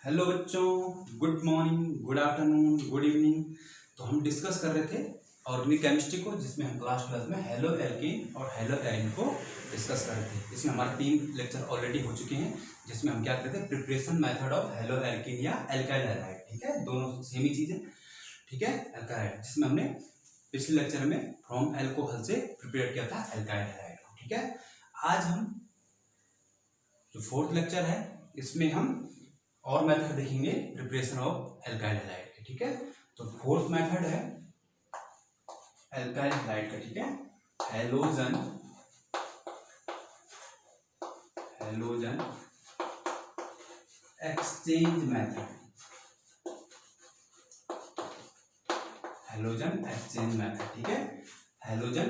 Hello बच्चों, good morning, good afternoon, good evening. तो हम डिस्कस कर रहे थे ऑर्गेनिक केमिस्ट्री को, जिसमें हम क्लास 12 में हेलो एल्कीन और हेलो एरीन को डिस्कस कर रहे थे। इसमें हमारे 3 लेक्चर ऑलरेडी हो चुके हैं, जिसमें हम क्या करते थे, preparation method of hello alkene या एल्काइल हैलाइड। ठीक है, दोनों सेम ही चीज़ है। ठीक है, एल्काइल, जिसमें हमने पिछले लेक्चर में फ्रॉम एल्कोहल से प्रिपेयर किया था एल्काइल हैलाइड। ठीक है, आज हम जो 4th लेक्चर है इसमें हम और मेथड देखेंगे प्रिपरेशन ऑफ एल्काइल हैलाइड के। ठीक है, तो 4th मेथड है एल्काइल हैलाइड का। ठीक है, halogen exchange method, halogen exchange method. ठीक है, हैलोजन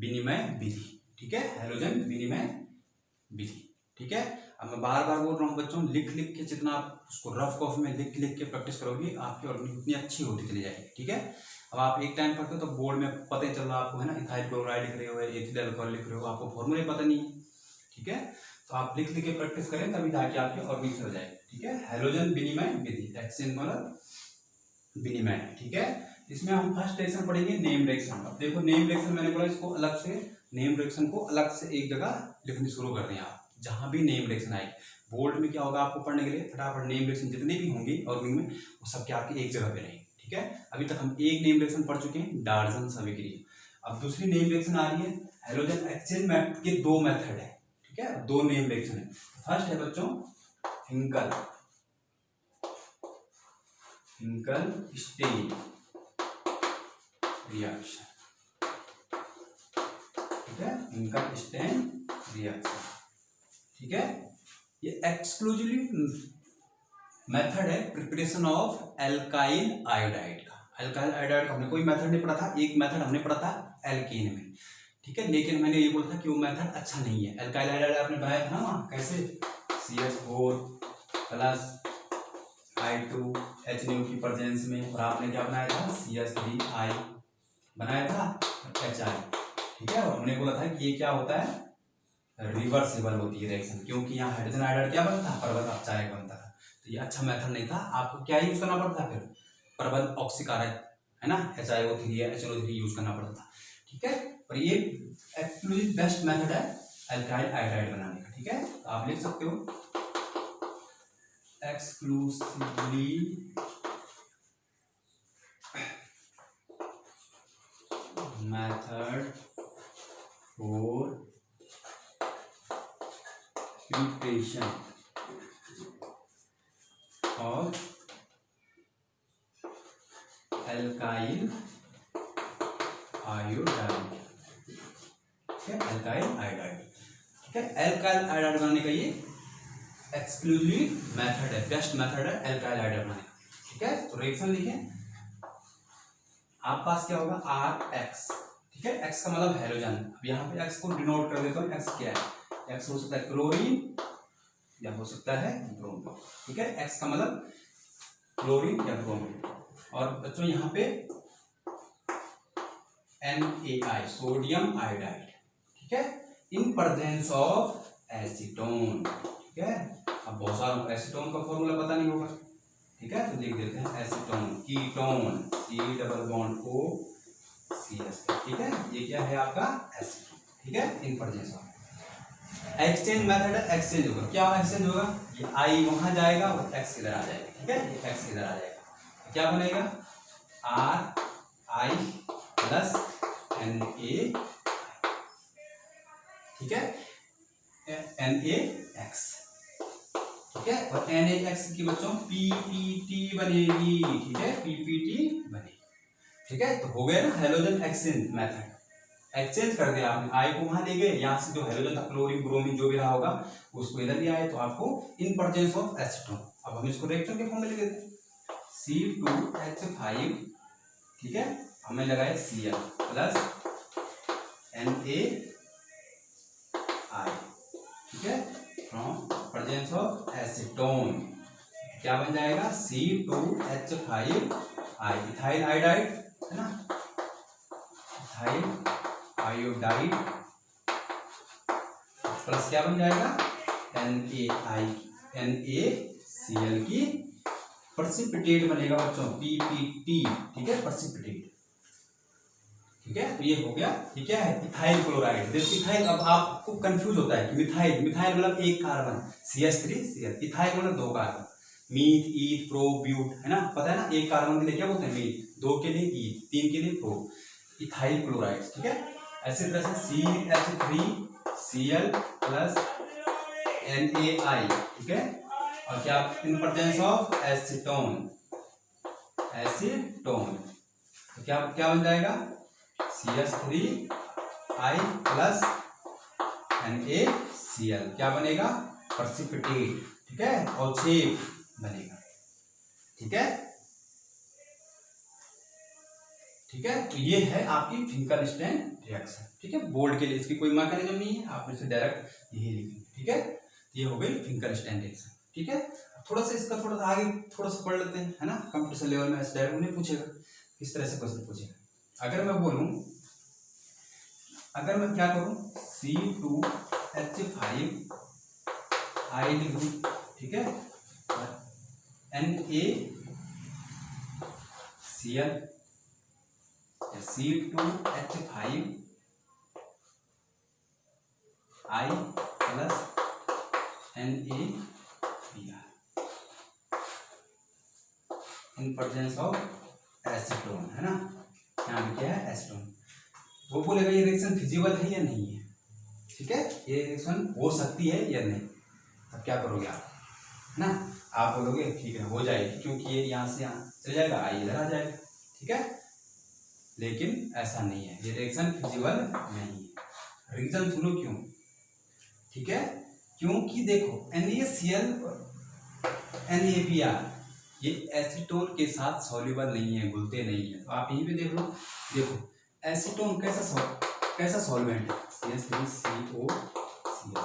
विनिमय विधि। ठीक है, हैलोजन विनिमय विधि। ठीक है, अब मैं बार बार बोल रहा हूँ बच्चों, लिख लिख के जितना आप उसको रफ कॉपी में लिख लिख के प्रैक्टिस करोगे, आपकी ऑर्गेनिक उतनी अच्छी होती चली जाएगी। ठीक है, अब आप एक टाइम पढ़ते हो तो बोर्ड में पता ही चल रहा आपको, है ना, इथाइल क्लोराइड लिख रहे हो, एथिल अल्कोहल लिख रहे हो, आपको फॉर्मूले पता नहीं है। ठीक है, तो आप लिख लिख के प्रैक्टिस करें, तभी जाके आपकी ऑर्गेनिक हो जाएगी। ठीक है, हैलोजन विनिमय विधि, एक्सचेंज मतलब विनिमय। ठीक है, इसमें हम फर्स्ट रिएक्शन पढ़ेंगे नेम रिएक्शन। अब देखो, नेम रिएक्शन मैंने बोला, इसको अलग से, नेम रिएक्शन को अलग से एक जगह लिखनी शुरू कर दें आप, जहां भी नेम रिएक्शन आएगी। बोर्ड में क्या होगा आपको पढ़ने के लिए, फटाफट नेम रिएक्शन जितने भी होंगे ऑर्गेनिक में, वो सब क्या आपकी एक जगह पे रहेंगे। ठीक है, अभी तक हम एक नेम रिएक्शन पढ़ चुके हैं, डाल्टन अभिक्रिया। अब दूसरी नेम रिएक्शन आ रही है हैलोजन एक्सचेंज मेथड के 2 मेथड है। ठीक है, 2 नेम रिएक्शन है। फर्स्ट है बच्चों हिंकल स्टेन रिएक्शन। ठीक है, हिंकल स्टेन रिएक्शन। ठीक है, ये एक्सक्लूसिवली मेथड है प्रिपरेशन ऑफ एल्काइल आयोडाइड का। एल्काइल आयोडाइड का हमने कोई मेथड नहीं पढ़ा था, एक मेथड हमने पढ़ा था एल्कीन में। ठीक है, लेकिन मैंने ये बोला था कि वो मेथड अच्छा नहीं है। एल्काइल आयोडाइड आपने बनाया था ना वहाँ, कैसे, CH4 प्लस I2H की प्रेजेंस में, और आपने क्या बनाया था, CH3I बनाया था, HI। ठीक है, और हमने बोला था कि ये क्या होता है, रिवर्सिबल होती है रिएक्शन, क्योंकि यहाँ हाइड्रोजन आयोडाइड क्या बनता है, प्रबल अपचायक बनता था। तो ये अच्छा मेथड नहीं था, आपको क्या यूज करना पड़ता है, फिर प्रबल ऑक्सीकारक, है ना, HiO3 या HNO3 यूज करना पड़ता था। ठीक है, और ये एक्चुअली बेस्ट मेथड है एल्काइल आयोडाइड बनाने का। ठीक है, तो आप लिख सकते हो exclusively method for preparation of alkyl iodide। ठीक है, एल्काइल आयोडाइड। ठीक है, एल्काइल आयोडाइड बनाने का ये एक्सक्लूसिवली मेथड है, बेस्ट मेथड है एल्काइल आयोडाइड बनाने का। ठीक है, तो रिएक्शन लिखें, आप पास क्या होगा, RX। ठीक है, X का मतलब हैलोजन। अब यहाँ पे X को डिनोट कर देता हूँ, X क्या है, X हो सकता है क्लोरीन या हो सकता है ब्रोमीन। ठीक है, X का मतलब क्लोरीन या ब्रोमीन। और बच्चों यहाँ पे NaI, सोडियम आयोडाइड। ठीक है, इन प्रेजेंस ऑफ एसीटोन। ठीक है, अब बहुत सारा एसीटोन का फॉर्मूला पता नहीं होगा। ठीक है, तो लिख देते हैं एसीटोन, कीटोन, C+O CH। ठीक है, ये क्या है आपका एसीटोन। ठीक है, in presence of exchange method है, एक्सचेंज होगा, क्या एक्सचेंज होगा, ये I वहां जाएगा और X इधर आ जाएगा। ठीक है, ये X इधर आ जाएगा, तो क्या बनेगा, RI प्लस Na। ठीक है, NaX। ठीक है, और NaX की बच्चों PPT बनेगी। ठीक है, PPT बनेगी। ठीक है, तो हो गया ना हैलोजन एक्सचेंज मेथड। एक्सचेंज कर दिया आपने, आई को वहां ले गए, यहाँ से जो हैलोजन था, क्लोरीन ब्रोमीन जो भी रहा होगा, उसको इधर ले आए, तो आपको इन प्रेजेंस ऑफ एसीटोन। अब हम इसको रिएक्शन के फॉर्म में लिख देते हैं, C2H5। ठीक है, हमने लगाया Cl प्लस NaI। ठीक है, फ्रॉम प्रेजेंस ऑफ एसीटोन क्या बन जाएगा, C2H5I, इथाइल आयोडाइड, है ना, इथाइल आयोडाइड प्लस क्या बन जाएगा, NaCl। Cl की प्रेसिपिटेट बनेगा बच्चों, PPT, ठीक है, प्रेसिपिटेट, ठीक है। तो ये हो गया, ये क्या है, इथाइल क्लोराइड। देखो इथाइल, अब आपको कंफ्यूज होता है कि मिथाइल, मिथाइल मतलब एक कार्बन, CH3Cl, इथाइल मतलब दो कार्बन, मीथ, ईथ, प्रो, ब्यूट, है ना, पता है ना, एक कार्बन के लिए क्या बोलते हैं मीथ, दो के लिए ईथ, तीन के लिए प्रो, इथाइल क्लोराइड, ठीक है। ऐसे तरह से CH3Cl प्लस NaI, ठीक है, और क्या in presence of acetone, acetone, तो क्या क्या बन जाएगा, CH3I प्लस NaCl, क्या बनेगा, प्रेसिपिटेट, ठीक है, और शेप बनेगा, ठीक है, ठीक है। तो ये है आपकी फिंकलस्टैइन रिएक्शन, ठीक है। बोर्ड के लिए इसकी कोई मैकेनिज्म नहीं है, आप इसे डायरेक्ट यही लिखेंगे, ठीक है। ये हो गई फिंकलस्टैइन रिएक्शन, ठीक है। थोड़ा सा इसका थोड़ा सा आगे थोड़ा सा पढ़ लेते हैं, है ना, कंपटीशन लेवल में डायरेक्ट उन्हें पूछेगा किस तरह से क्वेश्चन पूछेगा। अगर मैं बोलूं, अगर मैं क्या करूं, C2H5 I लिखूं, ठीक है, NaCl, C2H5 I plus NaBr in presence of acetone, है ना, यहाँ पे क्या है, एसीटोन। वो बोलेगा ये रिएक्शन फिजिबल है या नहीं है, ठीक है, ये रिएक्शन हो सकती है या नहीं, तब क्या करोगे आप, है ना, आप बोलोगे ठीक है हो जाएगी, क्योंकि ये यहाँ से यहाँ चल जाएगा, आई इधर आ जाएगा, ठीक है। लेकिन ऐसा नहीं है, ये रिएक्शन फिजिबल नहीं है। रीजन सुनो क्यों, ठीक है, क्योंकि देखो NaCl NaBr ये एसीटोन के साथ सॉल्युबल नहीं है, घुलते नहीं है। तो आप यहीं पे देख लो, देखो एसीटोन कैसा सॉल्वेंट है, CH3COCl,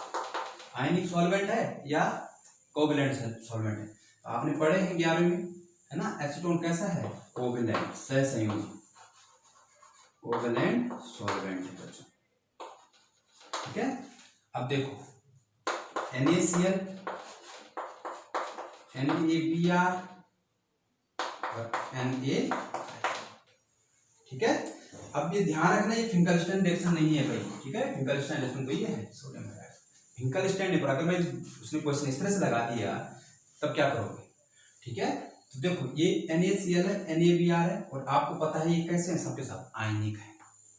आयनिक सॉल्वेंट है या कोवैलेंट सॉल्वेंट है, तो आपने पढ़े हैं 11वीं में, है ना, एसीटोन कैसा है, कोवैलेंट, सहसंयोजी, कोवैलेंट सॉल्वेंट है बच्चों, ठीक है। अब देखो NaCl NaBr और Na, ठीक है। अब ये ध्यान रखना, ये फिंकलस्टैइन रिएक्शन नहीं है भाई, ठीक है, फिंकलस्टैइन रिएक्शन तो ये है सोडियम हाइड्राइड, फिंकलस्टैइन पर अगर मैं उसने क्वेश्चन इस तरह से लगा दिया तब क्या करोगे, ठीक है। तो देखो ये NaCl है, NaBr है, और आपको पता है ये कैसे हैं, सबके साथ आयनिक है,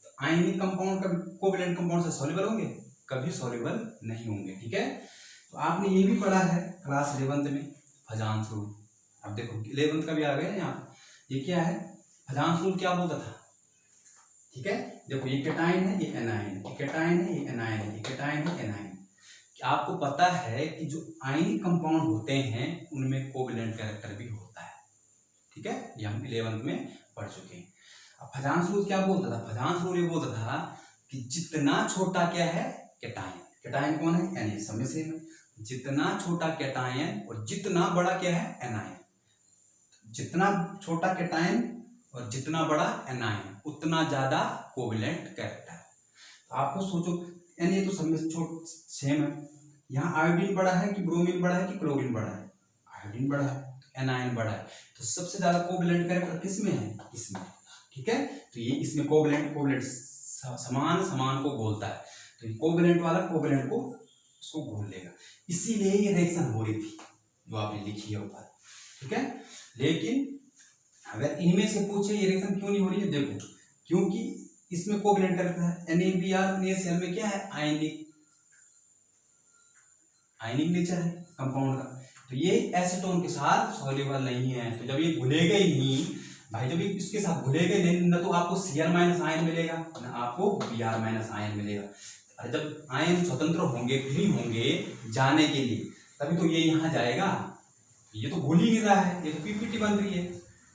तो आयनिक कंपाउंड कभी कोवैलेंट कंपाउंड से सॉल्युबल होंगे, कभी सॉल्युबल नहीं होंगे, ठीक है। तो आपने ये भी पढ़ा है क्लास 11th में फजांस रूल। अब देखो 11th का भी आ गया है यहाँ, ये क्या है, फजांस रूल क्या बोलता था, ठीक है। देखो ये केटाइन है, ये एनाइन है, ये केटाइन है, ये एनाइन है, ये केटाइन है, एनाइन। आपको पता है कि जो आयनिक कंपाउंड होते हैं उनमें कोवैलेंट कैरेक्टर भी होता है, ठीक है, ये हम 11th में पढ़ चुके हैं। अब फजांस रूल क्या बोलता था, फजांस रूल ये बोलता था कि जितना छोटा क्या है, केटाइन, केटाइन कौन है, एनाइन, सब में सेम है, जितना छोटा केटाइन और जितना बड़ा क्या है, एनाइन, जितना छोटा केटाइन और जितना बड़ा एनाइन उतना ज्यादा कोवैलेंट कैरेक्टर। तो आपको सोचो Na तो सब में सेम है, यहाँ आयोडीन बड़ा है कि ब्रोमीन बड़ा है कि क्लोरीन बड़ा है, आयोडीन बड़ा है, एनाइन बड़ा है, तो सबसे ज्यादा कोवैलेंट कैरेक्टर किस में है, इसमें, ठीक है। तो ये इसमें कोवैलेंट समान को बोलता है, तो ये कोवैलेंट वाला कोवैलेंट को उसको घोल लेगा, इसीलिए ये रिएक्शन हो रही थी जो आपने लिखी है ऊपर, ठीक है। लेकिन अगर इनमें से पूछे ये रिएक्शन क्यों नहीं हो रही है, देखो क्योंकि इसमें कोवैलेंट कैरेक्टर है, NaBr NaCl में क्या है, आयनिक नेचर है कंपाउंड का, तो ये एसीटोन के साथ सॉल्युबल नहीं है। तो जब ये घुलेगा ही नहीं भाई, जब ये इसके साथ घुलेगा ही नहीं, न तो आपको Cl माइनस आयन मिलेगा ना आपको Br माइनस आयन मिलेगा। अरे जब आयन स्वतंत्र होंगे, फ्री होंगे जाने के लिए, तभी तो ये यहाँ जाएगा, ये तो घुल ही नहीं रहा है, ये तो PPT बन रही है,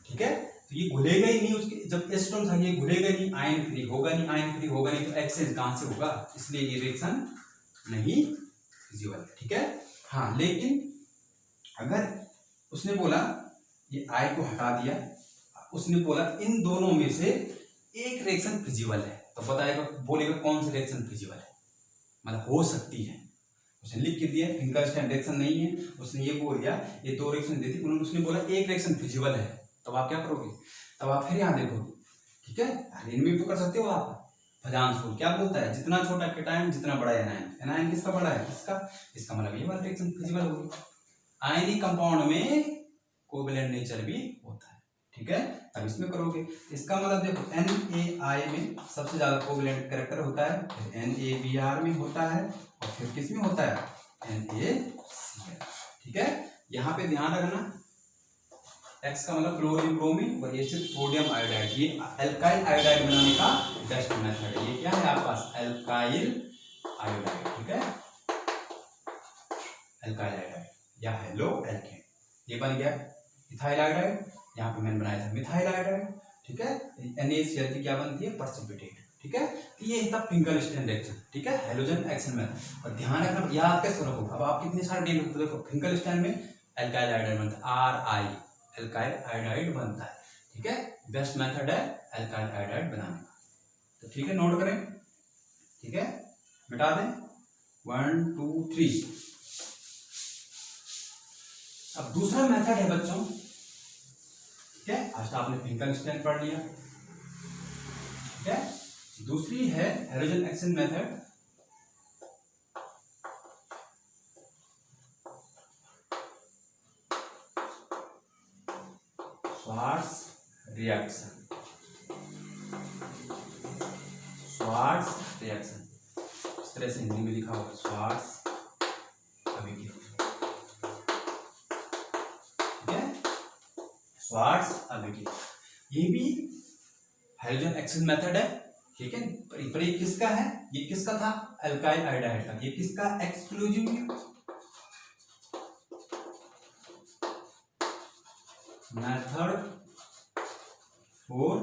ठीक है। तो ये घुलेगा ही नहीं, उसके जब एसीटोन था ये घुलेगा नहीं, आयन फ्री होगा नहीं, आयन फ्री होगा नहीं तो एक्सचेंज कहाँ से होगा, इसलिए ये रिएक्शन नहीं फिजिबल, ठीक है। हाँ, लेकिन अगर उसने बोला ये आई को हटा दिया, उसने बोला इन दोनों में से एक रिएक्शन फिजिबल है, तो बताएगा, बोलेगा कौन सी रिएक्शन फिजिबल है, मतलब हो सकती है, उसने लिख के दिया फिंकलस्टाइन रिएक्शन नहीं है, उसने ये बोल दिया ये दो रिएक्शन दी थी, उसने बोला एक रिएक्शन फिजिबल है, तब आप क्या करोगे, तब आप फिर यहाँ देखोगे, ठीक है। इनमें भी तो कर सकते हो आप। फजांस रूल क्या बोलता है, जितना छोटा केटायन जितना बड़ा एनायन, एनायन किसका बड़ा है, किसका, इसका मतलब ये वाला रिएक्शन फिजिबल होगी। आयनिक कंपाउंड में कोवेलेंट नेचर भी होता है, ठीक है। अब इसमें करोगे, इसका मतलब देखो NaI में सबसे ज्यादा कोवेलेंट कैरेक्टर होता है, फिर NaBr में होता है, और फिर किस में होता है, NaCl, ठीक है। यहाँ पे ध्यान रखना, X का मतलब क्लोरीन ब्रोमीन और ये सिर्फ सोडियम आयोडाइड, ये एल्काइल आयोडाइड बनाने का बेस्ट मेथड है। ये क्या है आपके पास, एल्काइल आयोडाइड, ठीक है, एल्काइल आयोडाइड या हेलो एल्केन, ये बन गया इथाइल आयोडाइड, यहाँ पे मैंने बनाया था मिथाइल आयोडाइड, ठीक है। NaCl की क्या बनती है, प्रेसिपिटेट, ठीक है। ये था फिंकलस्टाइन रिएक्शन, ठीक है, हैलोजन एक्शन में। और ध्यान रखना याद कैसे रखो, अब आप कितने सारे डील होते देखो, फिंकलस्टाइन में एल्काइल आयोडाइड बनता है, Ri एल्काइल आयोडाइड बनता है, ठीक है। बेस्ट मेथड है एल्काइल आयोडाइड बनाने का, तो ठीक है, नोट करें, ठीक है, मिटा दें 1 2 3। अब दूसरा मेथड है बच्चों, ठीक है, आज आपने फिंकलस्टाइन पढ़ लिया, ठीक है। दूसरी है halogen action method, Swarts reaction, Swarts reaction, इस तरह से हिंदी में लिखा हुआ स्वार्ट्ज अभिक्रिया, ठीक है, स्वार्ट्ज अभिक्रिया, ये भी हैलोजन एक्शन मेथड है, ठीक है। पर ये किसका है, ये किसका था, एल्काइल आयोडाइड का, ये किसका, exclusive method for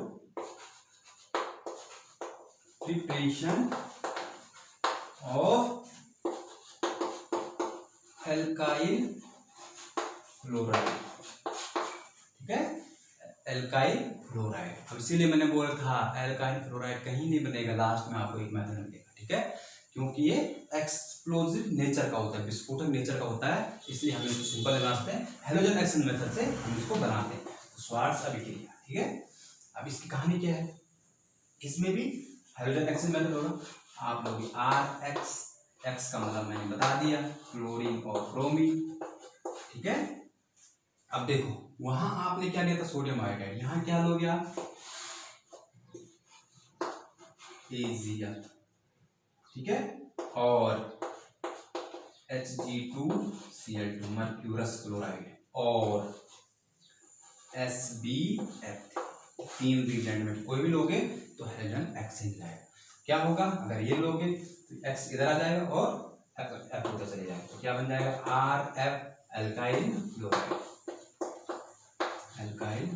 preparation of alkyl fluoride, ठीक है, एल्काइल फ्लोराइड। अब इसीलिए मैंने बोला था एल्काइल फ्लोराइड कहीं नहीं बनेगा, लास्ट में आपको एक मेथड मिलेगा, ठीक है, क्योंकि ये एक्सप्लोजिव नेचर का होता है, विस्फोटक नेचर का होता है, इसलिए हम इसको सिंपल बनाते हैं, हैलोजन एक्शन मेथड से हम इसको बनाते हैं, तो स्वार्ट्ज अभिक्रिया, ठीक है। अब इसकी कहानी क्या है, इसमें भी हैलोजन एक्शन मेथड होगा, आप लोग RX का मतलब मैंने बता दिया, क्लोरीन और ब्रोमीन, ठीक है। अब देखो वहां आपने क्या लिया था, सोडियम आयोडाइड, यहां क्या लोगे आप, AgL, ठीक है, और Hg2Cl2 मर्क्यूरस क्लोराइड और SbF, तीन रिएजेंट में कोई भी लोगे तो हैलोजन एक्शन जाएगा। क्या होगा, अगर ये लोगे तो X इधर आ जाएगा और F उधर चले जाएगा, तो क्या बन जाएगा, RF alkyl fluoride, alkyl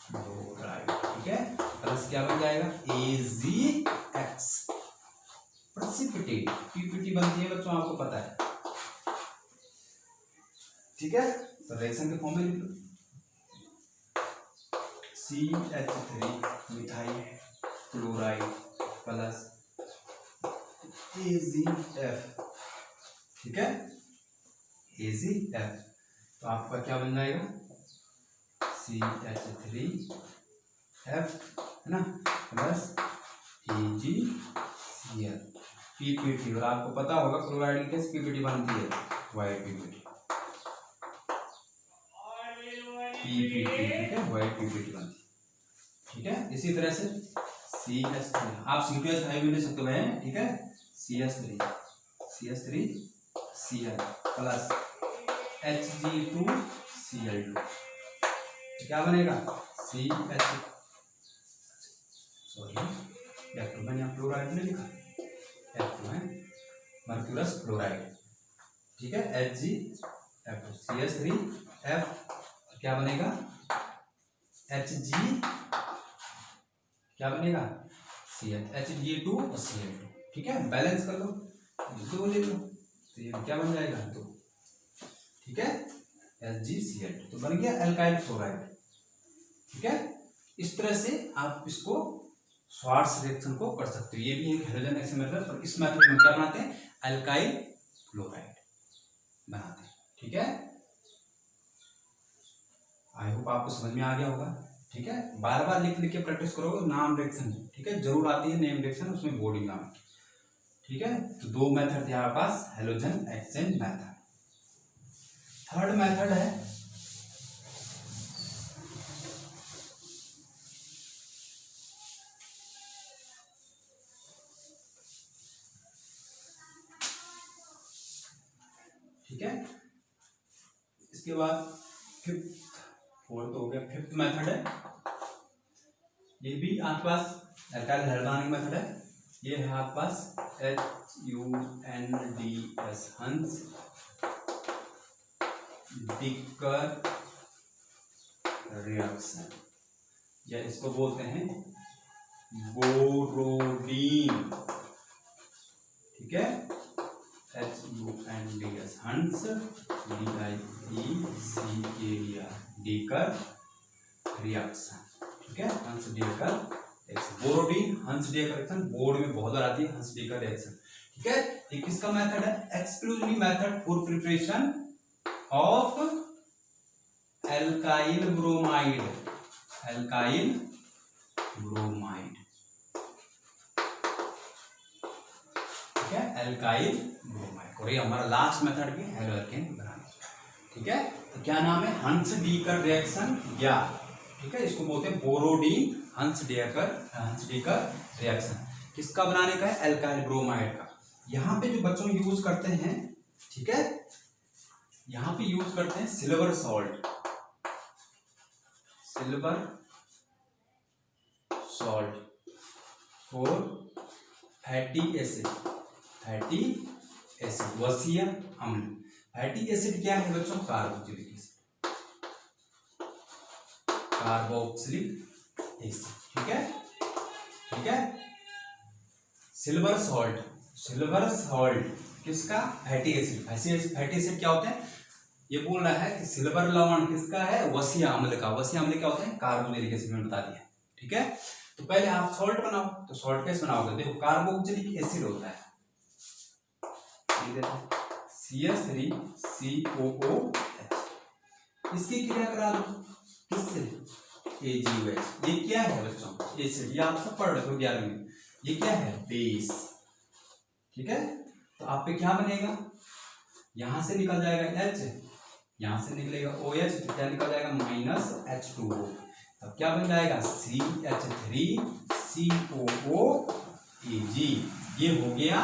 fluoride, ठीक है, प्लस क्या बन जाएगा, AgX प्रेसिपिटेट, PPT बनती है बच्चों, आपको पता है, ठीक है। तो रिएक्शन के फॉर्म में लिख लो, CH3 methyl chloride plus AgF, ठीक है, AgF, तो आपका क्या बन जाएगा, CH3F, है ना, प्लस AgCl, PPT, और आपको पता होगा क्लोराइड की कैसे PPT बनती है, वाइट PPT, ठीक है, वाइट PPT बनती है, ठीक है। इसी तरह से CH3, आप C2H5 भी ले सकते हो, ठीक है, CH3Cl प्लस Hg2Cl2, क्या बनेगा, F2, मैंने यहाँ फ्लोराइड में लिखा, F2 है मर्क्यूरस फ्लोराइड, ठीक है, Hg CH3F, क्या बनेगा, Hg, क्या बनेगा, Hg2 और Cl2, ठीक है, बैलेंस कर लो, दो ले लो, तो ये क्या बन जाएगा, दो, ठीक है, HgCl2, तो बन गया एल्काइल फ्लोराइड, ठीक है। इस तरह से आप इसको स्वार्ट्ज रिएक्शन को कर सकते हो, ये भी एक हैलोजन एक्शन मेथड, और इस मेथड में क्या बनाते हैं, एल्काइल फ्लोराइड, बनाते हैं। ठीक है, आई होप आपको समझ में आ गया होगा। ठीक है, बार बार लिख लिख के प्रैक्टिस करोगे। नाम रिएक्शन, ठीक है, जरूर आती है नेम रिएक्शन, उसमें बॉडी नाम। ठीक है, तो दो मेथड थे हमारे पास, halogen exchange method. Third method है ठीक है, इसके बाद फिफ्थ, फोर्थ हो गया, फिफ्थ मेथड है, ये भी आपके पास एल्काइल हल्डानिक मेथड है। ये है आपके पास HUNDS, हंस डिकर रिएक्शन, या इसको बोलते हैं बोरोडीन। ठीक है, HUNDS, हंस DIECKER, डिकर रिएक्शन। ठीक है, हंस डिकर रिएक्शन, बोरोडीन हंस डिकर रिएक्शन, बोर्ड में बहुत बार आती है हंस डिकर रिएक्शन। ठीक है, ये किसका मेथड है? Exclusive method for preparation of alkyl bromide, alkyl bromide. ठीक है, एल्काइल ब्रोमाइड, और ये हमारा लास्ट मेथड भी है हैलोअल्केन बनाने। ठीक है, तो क्या नाम है? हंस डीकर रिएक्शन, या ठीक है, इसको बोलते हैं बोरोडीन हंस डीकर रिएक्शन। किसका बनाने का है? एल्काइल ब्रोमाइड का। यहाँ पे जो बच्चों यूज करते हैं, ठीक है, यहाँ पे यूज करते हैं silver salt, silver salt for fatty acid, fatty acid वसीय अम्ल। फैटी एसिड क्या है बच्चों? Carboxylic acid, carboxylic acid. ठीक है, ठीक है, सिल्वर सॉल्ट, सिल्वर सॉल्ट किसका? Fatty acid. फैटी एसिड क्या होते हैं? ये बोल रहा है कि सिल्वर लवण किसका है? वसीय अम्ल का। वसीय अम्ल क्या होते हैं? कार्बोक्सिलिक एसिड, में बता दिया। ठीक है, तो पहले आप सॉल्ट बनाओ, तो सॉल्ट कैसे बनाओगे? देखो, कार्बोक्सिलिक एसिड होता है, CH3COOH, इसकी क्रिया करा दो किससे? AgOH। ये क्या है बच्चों? एसिड, ये आप सब पढ़ रहे हो 11वीं में। ये क्या है? बेस। ठीक है, तो आप पे क्या बनेगा? यहां से निकल जाएगा H, यहां से निकलेगा OH, तो क्या निकल जाएगा? -H2O। तब क्या बन जाएगा? CH3COOAg। ये हो गया,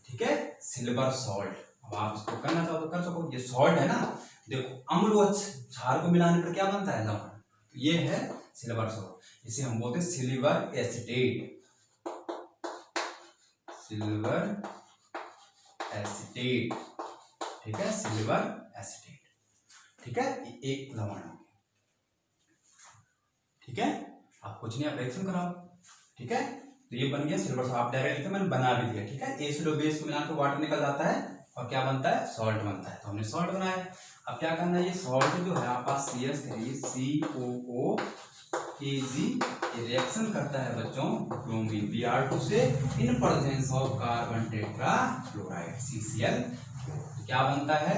ठीक है, सिल्वर सॉल्ट। अब आप इसको करना चाहो तो कर सको। ये सॉल्ट है ना, देखो अम्ल व क्षार को मिलाने पर क्या बनता है? लवण। तो ये है सिल्वर सॉल्ट, इसे हम बोलते हैं सिल्वर एसिटेट, सिल्वर एसिटेट। ठीक है, सिल्वर एसिटेट। ठीक है, एक लवण हो गया। ठीक है, आप कुछ नहीं, आप रिएक्शन कराओ। ठीक है, तो ये बन गया सिल्वर सॉल्ट। आप डायरेक्ट मैंने बना भी दिया। ठीक है, एसिड और बेस को मिलाकर वाटर निकल जाता है और क्या बनता है? सॉल्ट बनता है। तो हमने सॉल्ट बनाया। अब क्या करना है? ये सॉल्ट जो है आपका CH3COOAg रिएक्शन करता है बच्चों ब्रोमीन Br2 से in presence of carbon tetrafluoride CCl। क्या बनता है?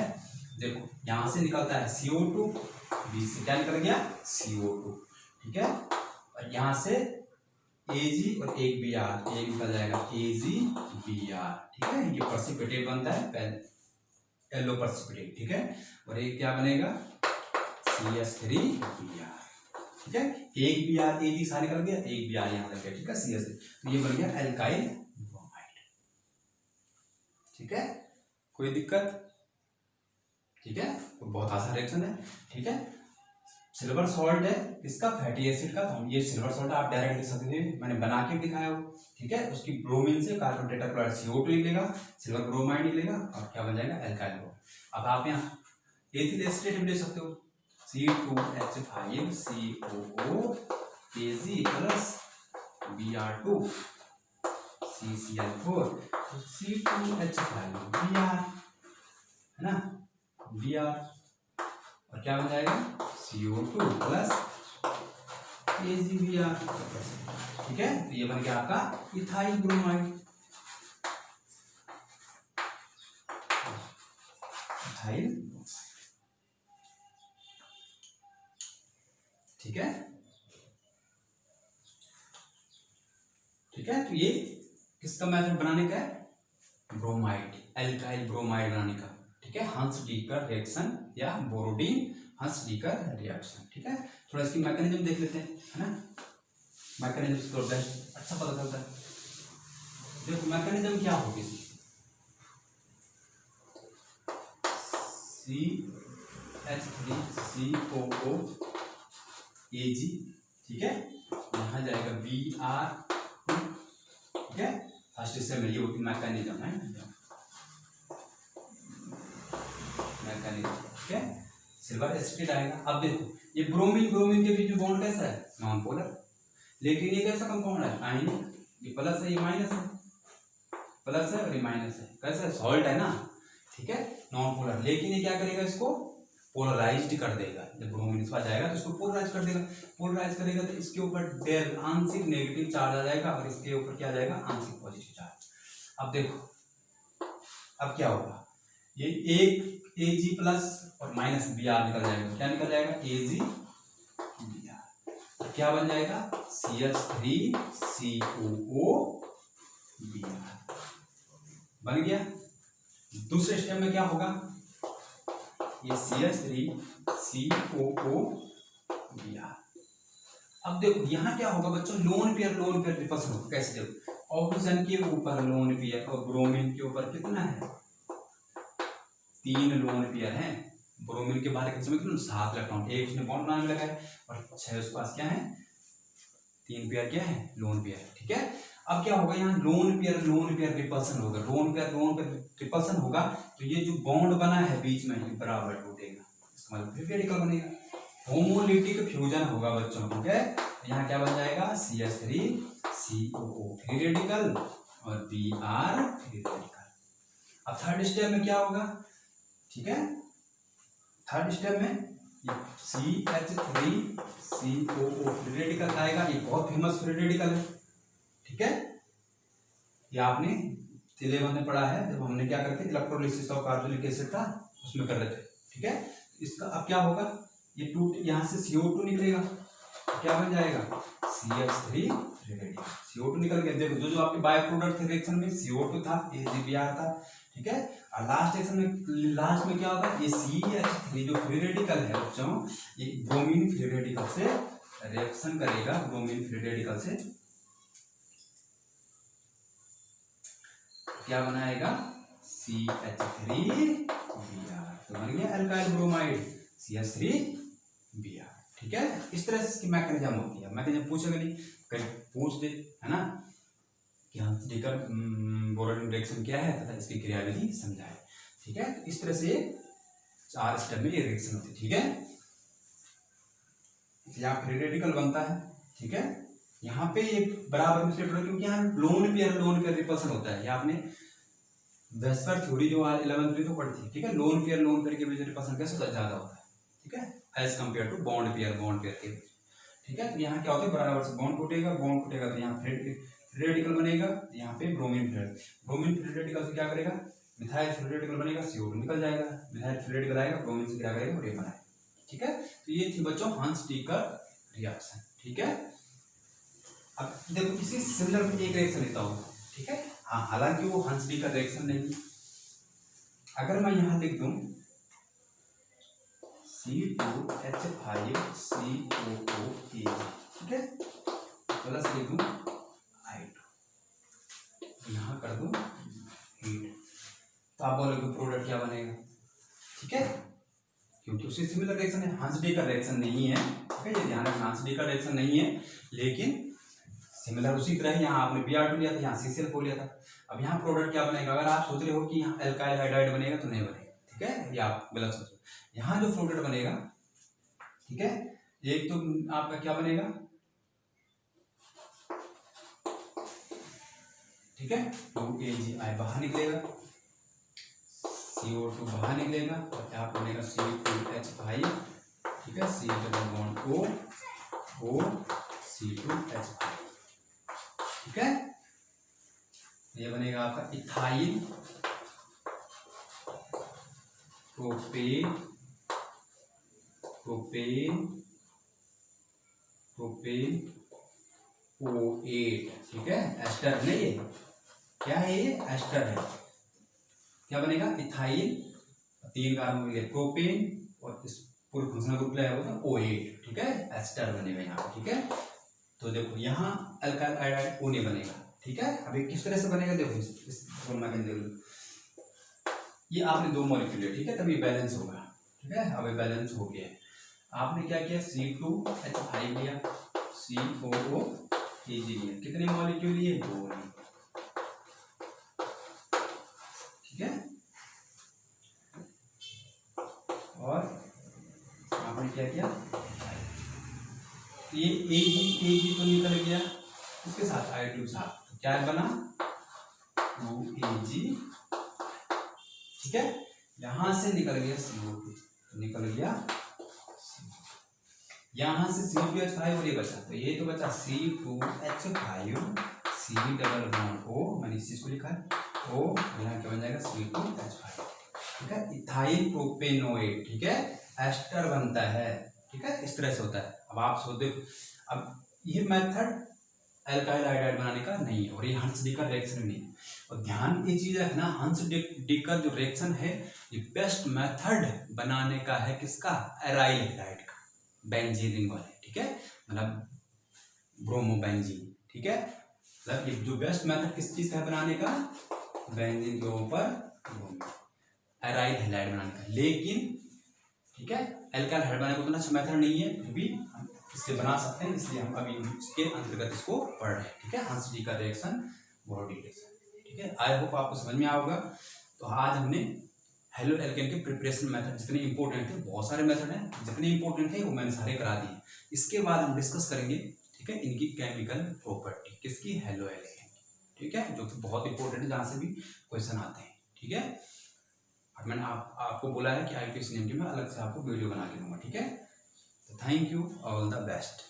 देखो, यहां से निकलता है CO2, B से क्या निकल गया? CO2। ठीक है, और यहां से Ag और एक Br, एक निकल जाएगा AgBr। ठीक है, ये प्रेसिपिटेट बनता है, येलो प्रेसिपिटेट। ठीक है, और एक क्या बनेगा? CH3Br। ठीक है, एक Br Ag सारा निकल गया, एक Br यहां लग गया। ठीक है, CH3, तो ये बन गया एल्काइल ब्रोमाइड। ठीक है, कोई दिक्कत? ठीक है, तो बहुत आसान रिएक्शन है। ठीक है, सिल्वर सॉल्ट है किसका? फैटी एसिड का। तो हम ये सिल्वर सॉल्ट आप डायरेक्ट लिख सकते हैं, मैंने बना के दिखाया हो। ठीक है, उसकी ब्रोमीन से कार्बन टेट्राक्लोराइड CO2 निकलेगा, सिल्वर ब्रोमाइड निकलेगा, और क्या बन जाएगा? Alkyl bromide. अब आप यहाँ एथिल एसिटेट भी ले सकते हो, C2H5COO प्लस Br2 CCl4, तो C2H5Br है ना, Br, और क्या बन जाएगा? CO2 plus AgBr। ठीक है, तो ये बन गया आपका इथाइल ब्रोमाइड, इथाइल, ठीक है, ठीक है। तो ये किसका मेथड बनाने का है? ब्रोमाइड, एल्काइल ब्रोमाइड बनाने का, ठीक है, हंस-डीकर रिएक्शन या बोरोडीन हंस-डीकर रिएक्शन, ठीक है। थोड़ा इसकी मैकेनिज्म देख लेते हैं, है ना, मैकेनिज्म तो अच्छा पता चलता है। देखो मैकेनिज्म क्या होगी, CH3COOAg, ठीक है, यहाँ जाएगा Br, ठीक है, फर्स्ट से मिली होगी मैकेनिज्म है, मैकेनिज्म, ठीक है, सिल्वर एसिड आएगा। अब देखो ये ब्रोमीन, ब्रोमीन के बीच में बॉन्ड कैसा है? नॉन पोलर, लेकिन ये कैसा कंपाउंड है? आयनिक, ये प्लस है, ये माइनस है, प्लस है और ये माइनस है, कैसा है? सॉल्ट है ना, ठीक है, नॉन पोलर, लेकिन ये क्या करेगा? इसको पोलराइज्ड कर देगा। जब ब्रोमीन इस पास जाएगा तो इसको पोलराइज कर देगा, पोलराइज करेगा तो इसके ऊपर आंशिक नेगेटिव चार्ज आ जाएगा और इसके ऊपर क्या जाएगा? आंशिक पॉजिटिव चार्ज। अब देखो अब क्या होगा, ये एक Ag प्लस और माइनस Br निकल जाएगा, क्या निकल जाएगा? Ag Br, क्या बन जाएगा? CH3COO Br बन गया। दूसरे स्टेप में क्या होगा? ये CH3COO Br। अब देखो यहाँ क्या होगा बच्चों? लोन पेयर रिपल्सन होगा। कैसे? देखो ऑक्सीजन के ऊपर लोन पेयर और ब्रोमीन के ऊपर कितना है? 3 लोन पेयर हैं। ब्रोमीन के बाहर कितने में? 7 इलेक्ट्रॉन, एक उसने बॉन्ड बनाने लगा है और 6 उसके पास क्या है? 3 पेयर क्या है? लोन पेयर, ठीक है। अब क्या होगा यहाँ? लोन पेयर रिपल्सन होगा, लोन पेयर रिपल्सन होगा तो ये जो बॉन्ड बना है बीच में ये बराबर टूटेगा, इसका मतलब फ्री रेडिकल बनेगा, होमोलिटिक फ्यूजन होगा बच्चों, ठीक है। यहाँ क्या बन जाएगा? CH3COO फ्री रेडिकल और Br फ्री रेडिकल। अब थर्ड स्टेप में क्या होगा? ठीक है, थर्ड स्टेप में CH3COO फ्री रेडिकल आएगा। ये बहुत फेमस फ्री रेडिकल है, ठीक है, ये आपने 11 में पढ़ा है जब हमने क्या करते इलेक्ट्रोलिसिस ऑफ कार्बोनिक एसिड था उसमें कर रहे थे, ठीक है। इसका अब क्या होगा? ये टूट, यहाँ से CO2 निकलेगा, क्या बन जाएगा? CH3 फ्री रेडिकल, CO2 निकल गया। देखो जो आपके बाय प्रोडक्ट थे रिएक्शन में CO2 था, AgBr था, ठीक है। और लास्ट रिएक्शन में, लास्ट में क्या होगा? ये CH3 जो फ्री रेडिकल है बच्चों, ये ब्रोमीन फ्री रेडिकल से रिएक्शन करेगा, ब्रोमीन फ्री रेडिकल से क्या बनाएगा? CH3Br, तो बन गया एल्काइल ब्रोमाइड CH3Br, ठीक है। इस तरह से इसकी मैकेनिज्म होती है। मैकेनिज्म पूछेगा नहीं, कहीं पूछ दे, है ना, कि हंस-डीकर बोरोडीन रिएक्शन क्या है तथा इसकी क्रियाविधि समझाए, ठीक है। इस तरह से 4 स्टेप में ये रिएक्शन होती है, ठीक है। यहाँ फ्री रेडिकल बनता है, ठीक है। यहाँ पे ये बराबर में सेट हो, क्योंकि यहाँ लोन पेयर रिपल्सन होता है। ये आपने वेस्पर थ्योरी जो 11th में तो पढ़ी थी, ठीक है। लोन पेयर के बीच रिपल्सन कैसे ज्यादा होता है, ठीक है, as compare to bond pair के बीच, ठीक है। तो यहाँ क्या होता है? बराबर से बॉन्ड टूटेगा तो यहाँ फ्री रेडिकल बनेगा, यहाँ पे ब्रोमीन फ्री रेडिकल से क्या करेगा? मिथाइल फ्री रेडिकल बनेगा, CO2 निकल जाएगा, मिथाइल फ्री रेडिकल आएगा, ब्रोमीन से क्या करेगा? प्रोटीन बनाएगा, ठीक है। तो ये थी बच्चों हंस-डीकर रिएक्शन, ठीक है। अब देखो इसी सिमिलर में एक रिएक्शन लेता हूँ, ठीक है। हाँ, हालांकि वो हंस-डीकर रिएक्शन नहीं, अगर मैं यहाँ लिख दूं C2H5COOAg, ठीक है, प्लस लिख दूं I2, यहाँ कर दूं हीट, तो आप बोलोगे प्रोडक्ट क्या बनेगा, ठीक है, क्योंकि उसी सिमिलर रिएक्शन है, हंस-डीकर रिएक्शन नहीं है, ठीक है। ये ध्यान रखना, हंस-डीकर रिएक्शन नहीं है, लेकिन सिमिलर उसी तरह यहाँ आपने Br2 लिया था, यहाँ CCl4 लिया था। अब यहाँ प्रोडक्ट क्या बनेगा? अगर आप सोच रहे हो कि यहाँ एल्काइल हाइड्राइड बनेगा तो नहीं बनेगा, ठीक है, ये आप गलत सोच रहे हो। यहाँ जो प्रोडक्ट बनेगा, ठीक है, एक तो आपका क्या बनेगा, ठीक है, 2AgI बाहर निकलेगा, CO2 बाहर निकलेगा और यहाँ बनेगा C2H5, ठीक है, C double bond O C2H5, ठीक है। ये बनेगा आपका ethyl propane propane propane O8, ठीक है, एस्टर नहीं है, क्या है ये, एस्टर है। क्या बनेगा, इथाइल, 3 कार्बन मिल गए, प्रोपेन और इस पूरे फंक्शनल ग्रुप ले आएगा O8, ठीक है, एस्टर बनेगा यहाँ पे, ठीक है। तो देखो यहाँ अल्काइल आयोडाइड O नहीं बनेगा, ठीक है। अभी किस तरह से बनेगा देखो, इस फॉर्मूला के अंदर ये आपने 2 मॉलिक्यूल है, ठीक है, तभी बैलेंस होगा, ठीक है। अब बैलेंस हो गया, आपने क्या किया, C2H5 लिया, COOH लिया, कितने मॉलिक्यूल लिए, 2 लिए, ठीक है। और आपने क्या किया, ये AG तो निकल गया, उसके साथ I2 साथ, तो क्या बना, 2AG, ठीक है। यहां से निकल गया CO2, निकल गया, यहां से C2H5 और ये बचा, तो ये तो बचा C2H5 C double bond O, मैंने इस चीज को लिखा है O, यहाँ क्या बन जाएगा C2H5, ठीक है। इथाइल प्रोपेनोएट, ठीक है, एस्टर बनता है, ठीक है, इस तरह से होता है। अब आप सोचो, अब ये मेथड अल्काइल आयोडाइड बनाने का नहीं है और ये हंस डिकर रिएक्शन नहीं है। और ध्यान ये चीज रखना, हंस डिकर जो रिएक्शन है ये बेस्ट मेथड बनाने का है, किसका, एराइल हैलाइड का, बेंजीन रिंग वाले, ठीक है, मतलब ब्रोमोबेंजीन, ठीक है। मतलब ये जो बेस्ट मेथड किस चीज का बनाने का, बेंजीन के ऊपर एराइल हैलाइड बनाने का, लेकिन ठीक है अल्काइल हैलाइड बनाने का उतना अच्छा मेथड नहीं है, फिर भी हम इससे बना सकते हैं, इसलिए हम अभी इसके अंतर्गत इसको पढ़ रहे हैं, ठीक है। हंस डिकर रिएक्शन, ब्रॉडी रिएक्शन, ठीक है। आई होप आपको समझ में आएगा। तो आज हमने हेलो एल्केन के प्रिपरेशन मेथड जितने इंपॉर्टेंट थे, बहुत सारे मेथड हैं, जितने इंपॉर्टेंट थे वो मैंने सारे करा दिए। इसके बाद हम डिस्कस करेंगे, ठीक है, इनकी केमिकल प्रॉपर्टी, किसकी, हेलो एल्केन, ठीक है, जो कि बहुत इंपॉर्टेंट है, जहाँ से भी क्वेश्चन आते हैं, ठीक है। और मैंने आपको बोला है कि IPSC में अलग से आपको वीडियो बना के दूंगा, ठीक है। Thank you, all the best.